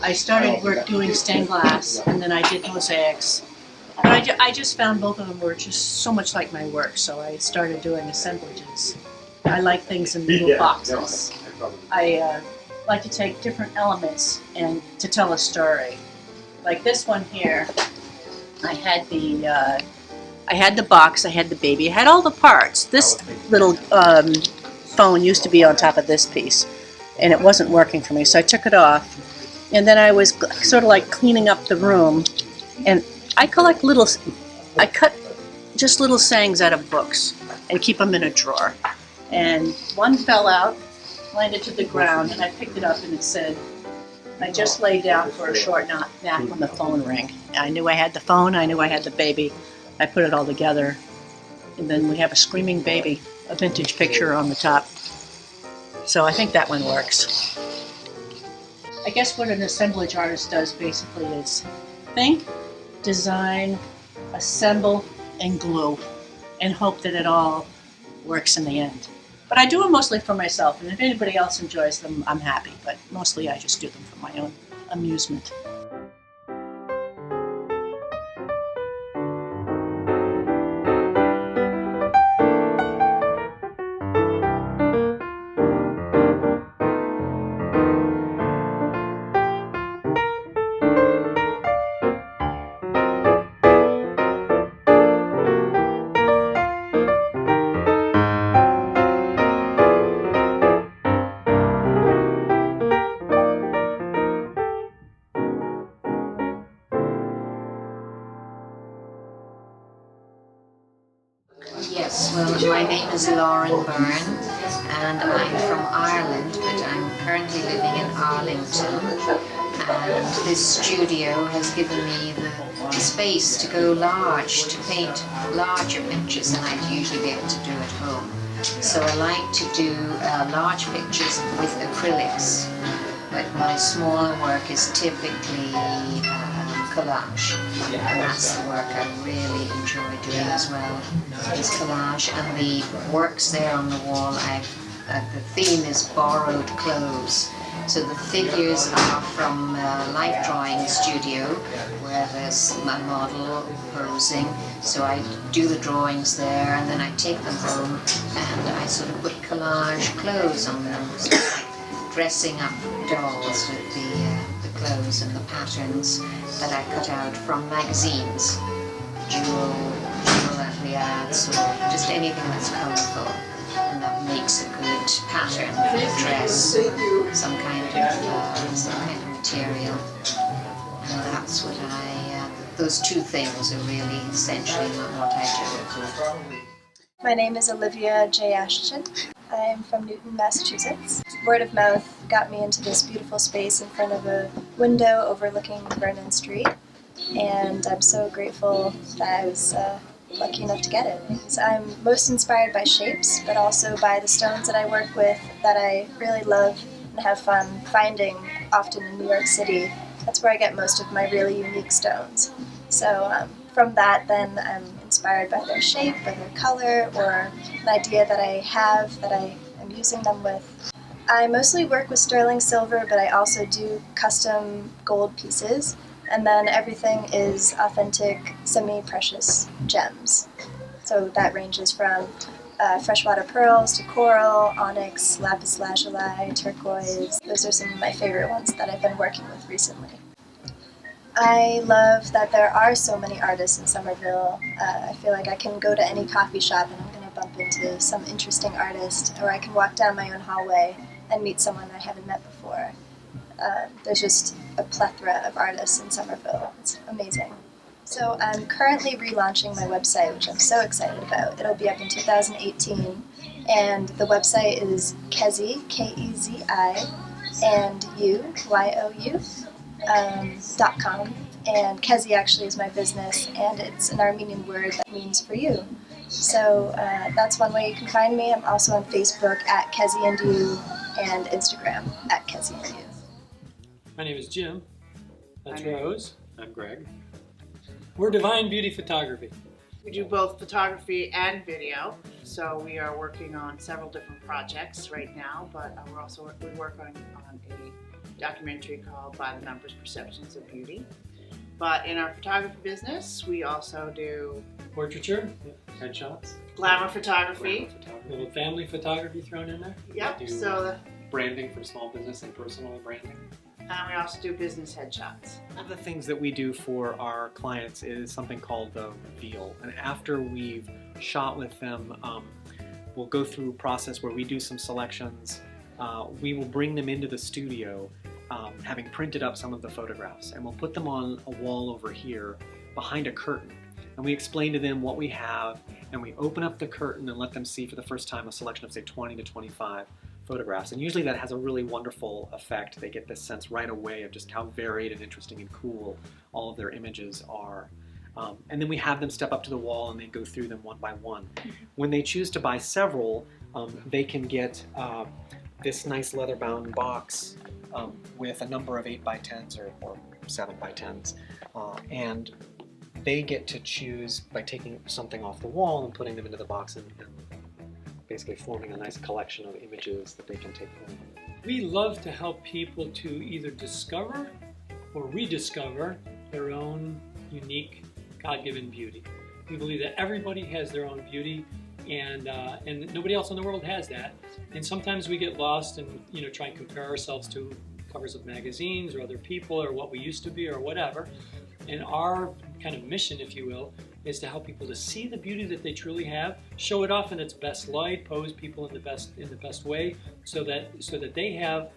I started doing stained glass, and then I did mosaics. But I just found both of them were just so much like my work, so I started doing assemblages. I like things in little boxes. I like to take different elements and to tell a story. Like this one here, I had the box, I had the baby, I had all the parts. This little phone used to be on top of this piece, and it wasn't working for me, so I took it off. And then I was sort of like cleaning up the room, and I cut just little sayings out of books and keep them in a drawer. And one fell out, landed to the ground, and I picked it up and it said, I just laid down for a short nap when the phone rang. I knew I had the phone, I knew I had the baby. I put it all together, and then we have a screaming baby, a vintage picture on the top. So I think that one works. I guess what an assemblage artist does basically is think, design, assemble, and glue, and hope that it all works in the end. But I do them mostly for myself, and if anybody else enjoys them, I'm happy, but mostly I just do them for my own amusement. Yes, well, my name is Lauren Byrne, and I'm from Ireland, but I'm currently living in Arlington. And this studio has given me the space to go large, to paint larger pictures than I'd usually be able to do at home. So I like to do large pictures with acrylics, but my smaller work is typically collage, and that's the work I really enjoy doing as well, is collage. And the works there on the wall, the theme is borrowed clothes. So the figures are from Life Drawing Studio, where there's my model posing. So I do the drawings there, and then I take them home and I sort of put collage clothes on them. So it's like dressing up dolls with the clothes and the patterns that I cut out from magazines, jewelry ads, or just anything that's colourful, and that makes a good pattern for a dress, some kind of material. And that's what those two things are really essentially what I do. My name is Olivia J. Ashton. I'm from Newton, Massachusetts. Word of mouth got me into this beautiful space in front of a window overlooking Vernon Street, and I'm so grateful that I was lucky enough to get it. So I'm most inspired by shapes, but also by the stones that I work with that I really love and have fun finding often in New York City. That's where I get most of my really unique stones. So from that, then I'm inspired by their shape or their color or an idea that I have that I am using them with. I mostly work with sterling silver, but I also do custom gold pieces, and then everything is authentic semi-precious gems. So that ranges from freshwater pearls to coral, onyx, lapis lazuli, turquoise. Those are some of my favorite ones that I've been working with recently. I love that there are so many artists in Somerville. I feel like I can go to any coffee shop and I'm going to bump into some interesting artist, or I can walk down my own hallway and meet someone I haven't met before. There's just a plethora of artists in Somerville. It's amazing. So I'm currently relaunching my website, which I'm so excited about. It'll be up in 2018, and the website is Kezi, K-E-Z-I, and .com, and Kezi actually is my business, and it's an Armenian word that means for you. So that's one way you can find me. I'm also on Facebook at Kezi and You, and Instagram at Kezi and You. My name is Jim. That's Rose. I'm Greg. We're Divine Beauty Photography. We do both photography and video, so we are working on several different projects right now, but we work on a documentary called By the Numbers: Perceptions of Beauty. But in our photography business, we also do Portraiture, headshots, glamour photography. a little family photography thrown in there. Yep. do- So, Branding for small business and personal branding. and we also do business headshots. One of the things that we do for our clients is something called the reveal. And after we've shot with them, we'll go through a process where we do some selections. We will bring them into the studio, having printed up some of the photographs, and we'll put them on a wall over here behind a curtain. And we explain to them what we have, and we open up the curtain and let them see for the first time a selection of, say, 20 to 25 photographs. And usually that has a really wonderful effect. They get this sense right away of just how varied and interesting and cool all of their images are. And then we have them step up to the wall and they go through them one by one. When they choose to buy several, they can get this nice leather-bound box with a number of 8x10s or 7x10s. And they get to choose by taking something off the wall and putting them into the box and basically forming a nice collection of images that they can take home. We love to help people to either discover or rediscover their own unique God-given beauty. We believe that everybody has their own beauty, and nobody else in the world has that. And sometimes we get lost and try and compare ourselves to covers of magazines or other people or what we used to be or whatever. And our kind of mission, if you will, is to help people to see the beauty that they truly have, show it off in its best light, pose people in the best way, so that they have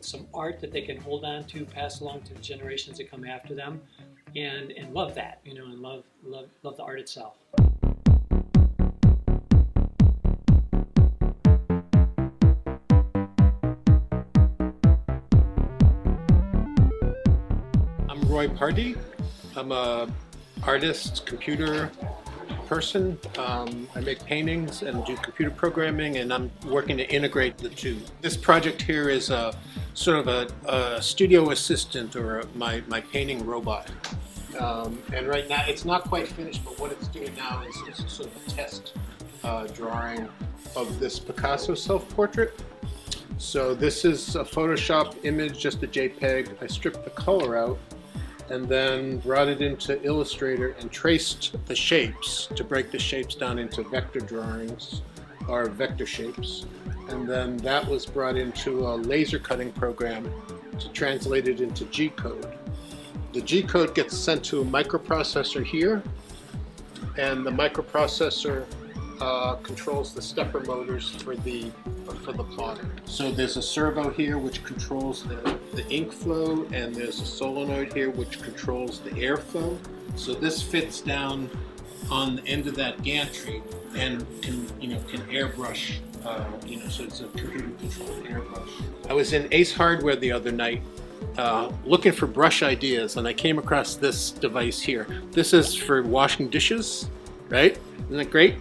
some art that they can hold on to, pass along to the generations that come after them, and love that, and love the art itself. I'm Roy Pardee. I'm a artist, computer person. I make paintings and do computer programming, and I'm working to integrate the two. This project here is a sort of a studio assistant or my painting robot. And right now it's not quite finished, but what it's doing now is sort of a test drawing of this Picasso self-portrait. So this is a Photoshop image, just a JPEG. I stripped the color out and then brought it into Illustrator and traced the shapes to break the shapes down into vector drawings or vector shapes. And then that was brought into a laser cutting program to translate it into G-code. The G-code gets sent to a microprocessor here, and the microprocessor controls the stepper motors for the plotter. So there's a servo here which controls the ink flow, and there's a solenoid here which controls the airflow. So this fits down on the end of that gantry and can airbrush. So it's a computer controlled airbrush. I was in Ace Hardware the other night looking for brush ideas, and I came across this device here. This is for washing dishes, right? Isn't it great?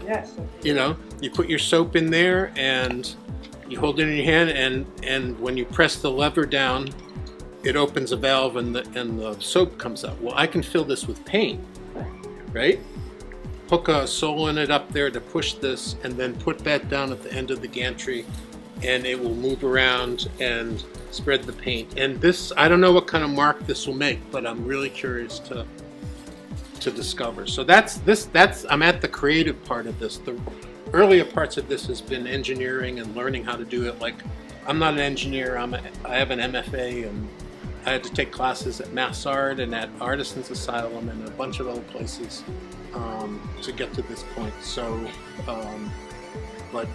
Yes. You put your soap in there and you hold it in your hand, and when you press the lever down, it opens a valve and the soap comes out. Well, I can fill this with paint, right? Hook a solenoid up there to push this, and then put that down at the end of the gantry, and it will move around and spread the paint. And this, I don't know what kind of mark this will make, but I'm really curious to discover. So that's I'm at the creative part of this. The earlier parts of this has been engineering and learning how to do it. Like, I'm not an engineer, I have an MFA, and I had to take classes at Mass Art and at Artisans Asylum and a bunch of other places to get to this point. So, but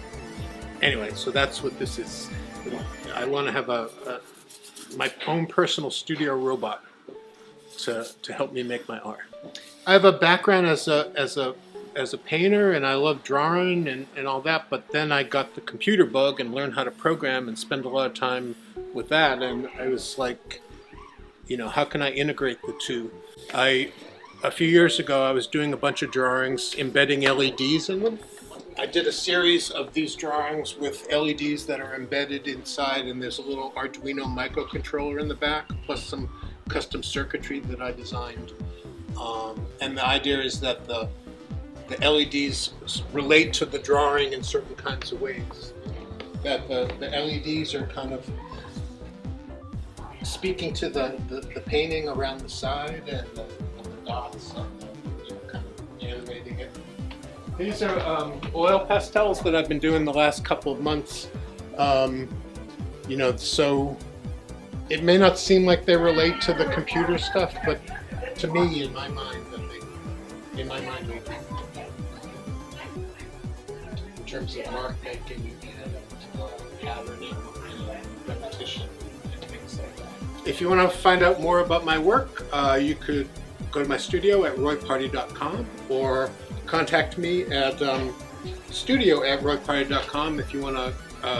anyway, so that's what this is. I want to have my own personal studio robot to help me make my art. I have a background as a painter, and I love drawing and all that, but then I got the computer bug and learned how to program and spend a lot of time with that, and I was like, how can I integrate the two? A few years ago, I was doing a bunch of drawings embedding LEDs in them. I did a series of these drawings with LEDs that are embedded inside, and there's a little Arduino microcontroller in the back, plus some custom circuitry that I designed. And the idea is that the LEDs relate to the drawing in certain kinds of ways. That the LEDs are kind of speaking to the painting around the side and the dots and kind of animating it. These are oil pastels that I've been doing the last couple of months. So it may not seem like they relate to the computer stuff, but to me, in my mind, they do. In terms of mark making and patterning and repetition and things like that. If you want to find out more about my work, you could go to my studio at royparty.com or contact me at studio@royparty.com if you want to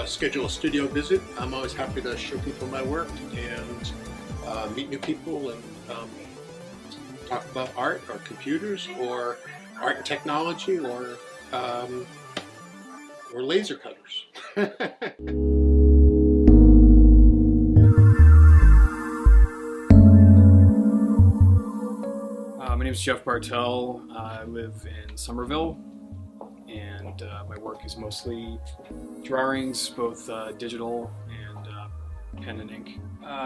schedule a studio visit. I'm always happy to show people my work and meet new people and talk about art or computers or art and technology or laser cutters. My name is Jeff Bartell. I live in Somerville, and my work is mostly drawings, both digital and pen and ink.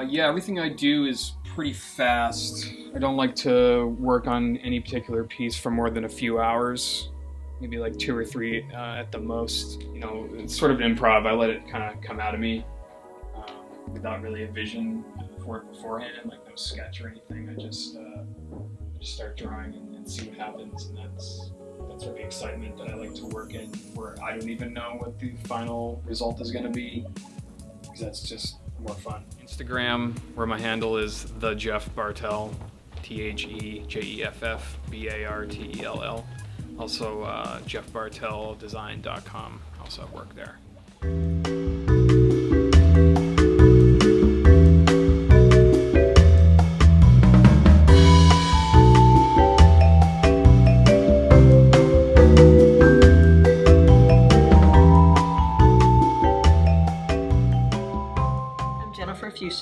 Yeah, everything I do is pretty fast. I don't like to work on any particular piece for more than a few hours, maybe like 2 or 3 at the most. You know, it's sort of improv. I let it kind of come out of me without really a vision for it beforehand, like no sketch or anything. I just start drawing and see what happens, and that's sort of the excitement that I like to work in, where I don't even know what the final result is going to be, because that's just more fun. Instagram, where my handle is the Jeff Bartell, TheJeffBartell. Also jeffbartelldesign.com. Also work there.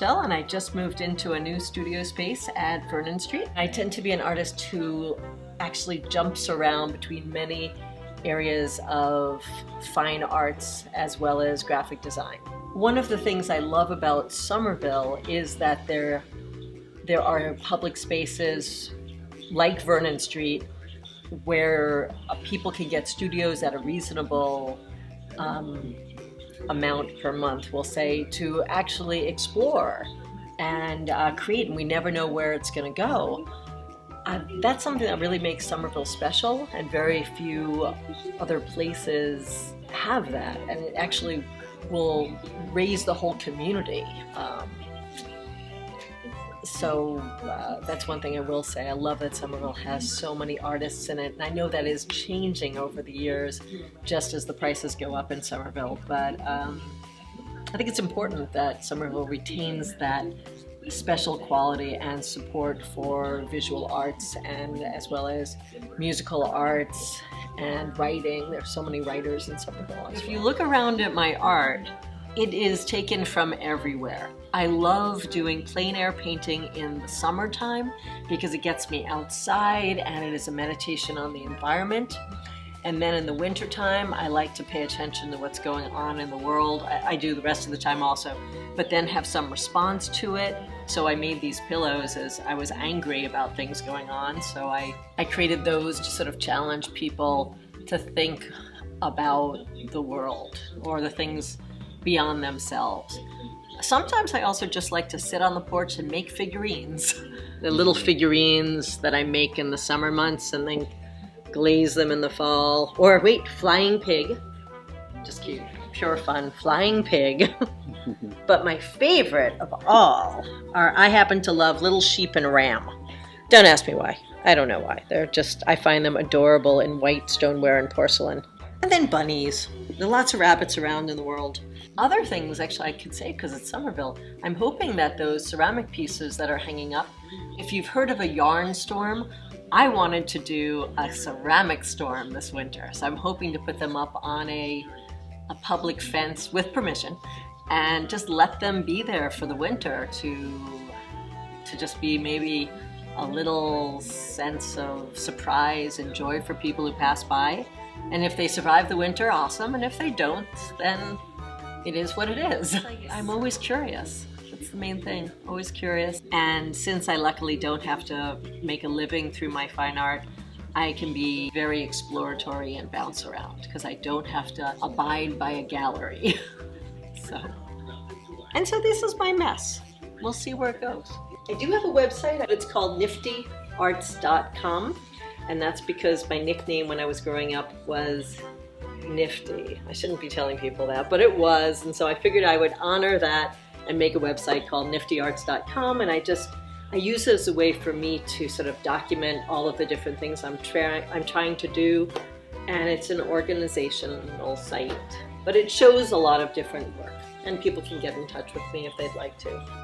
And I just moved into a new studio space at Vernon Street. I tend to be an artist who actually jumps around between many areas of fine arts as well as graphic design. One of the things I love about Somerville is that there are public spaces like Vernon Street where people can get studios at a reasonable amount per month, we'll say, to actually explore and create, and we never know where it's going to go. That's something that really makes Somerville special, and very few other places have that, and it actually will raise the whole community. So that's one thing I will say. I love that Somerville has so many artists in it, and I know that is changing over the years just as the prices go up in Somerville, but I think it's important that Somerville retains that special quality and support for visual arts, and as well as musical arts and writing. There's so many writers in Somerville. If you look around at my art, it is taken from everywhere. I love doing plein air painting in the summertime because it gets me outside and it is a meditation on the environment. And then in the wintertime, I like to pay attention to what's going on in the world. I do the rest of the time also, but then have some response to it. So I made these pillows as I was angry about things going on. So I created those to sort of challenge people to think about the world or the things beyond themselves. Sometimes I also just like to sit on the porch and make figurines. The little figurines that I make in the summer months and then glaze them in the fall. Or wait, flying pig. Just cute, pure fun, flying pig. But my favorite of all are, I happen to love little sheep and ram. Don't ask me why. I don't know why. They're just, I find them adorable in white stoneware and porcelain. And then bunnies. There are lots of rabbits around in the world. Other things, actually, I could say, because it's Somerville, I'm hoping that those ceramic pieces that are hanging up, if you've heard of a yarn storm, I wanted to do a ceramic storm this winter. So I'm hoping to put them up on a public fence with permission and just let them be there for the winter to just be maybe a little sense of surprise and joy for people who pass by. And if they survive the winter, awesome. And if they don't, then it is what it is. I'm always curious. the main thing. Always curious. And since I luckily don't have to make a living through my fine art, I can be very exploratory and bounce around because I don't have to abide by a gallery. So this is my mess. We'll see where it goes. I do have a website. It's called niftyarts.com, and that's because my nickname when I was growing up was Nifty. I shouldn't be telling people that, but it was, and so I figured I would honor that and make a website called niftyarts.com, and I use it as a way for me to sort of document all of the different things I'm trying to do, and it's an organizational site, but it shows a lot of different work, and people can get in touch with me if they'd like to.